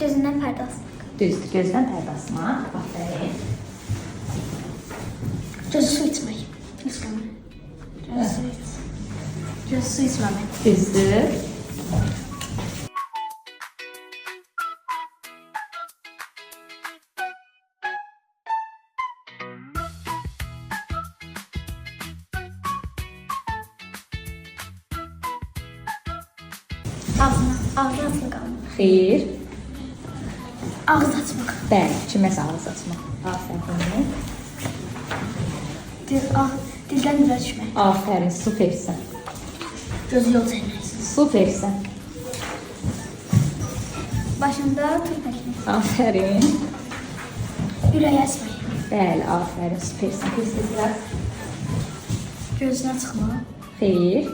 Gözündən pərdə asmaq. Düzdür, gözdən pərdə asmaq. Aferin. Gözü su içmək. Qısqanma. Gözü su içməmək. Düzdür. Ağzı açmaq qalmaq. Xeyr. Ağız açmaq. Bəli, kiməsə ağız açmaq. Aferin. Dildən dilə düşmək. Aferin, süpersən. Gözü yol çəkmək. Süpersən. Başında tut əkmək. Aferin. Ürək əsmək. Bəli, aferin, süpersən. Tez biraz. Gözünə çıxmaq. Xeyr.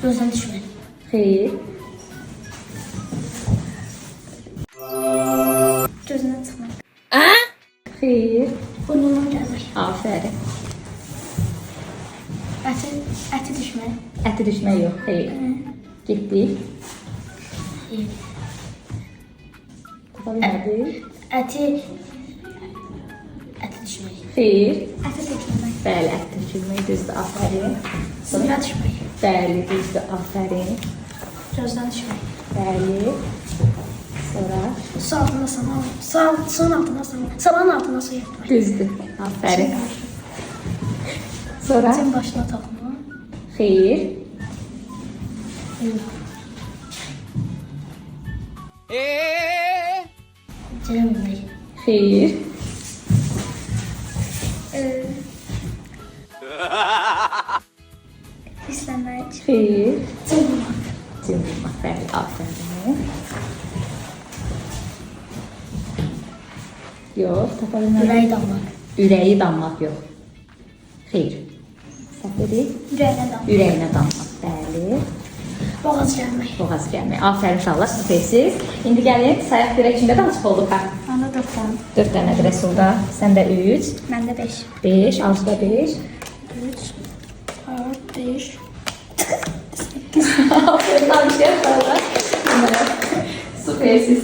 Gözdən düşmək. Xeyr. Gözünə çıxmaq. Xeyr. Burnundan gəlmək. Aferin. Əti düşmək. Əti düşmək yox, xeyr. Getdik. Tapa bilmədik. Əti düşmək. Xeyr. Əti tökülmək. Bəli, ət tökülmək düzdür, aferin. Sınıra düşmək. Bəli, düzdür, aferin. Gözdən düşmək. Bəli. Sonra Su altına saman. Suyun altına saman. Samanın altına su yatırmaq. düzdür, aferin. Sonra Cin başına toxunmaq. xeyr. Cin bilmək. Xeyr. Pisləmək. Xeyr. Cin bulmaq. Cin vurmaq, bəli, aferin. Yox, tapa bilmədik. Ürəyi dammaq. Ürəyi dammaq yox. Xeyr. Səhv edik. Ürəyinə dammaq. Ürəyinə dammaq, bəli. Boğaz gəlmək. Boğaz gəlmək. Aferin uşaqlar, süpersiz. İndi gəlin, sayaq görək kimdə də açıq olduq ha. Onda 4 tane. 4 dənədir Rəsulda. Səndə 3, Məndə 5. 5, Arzuda 5. 3, 4, 5. Aferin, alışveriş uşaqlar. Süpersiz.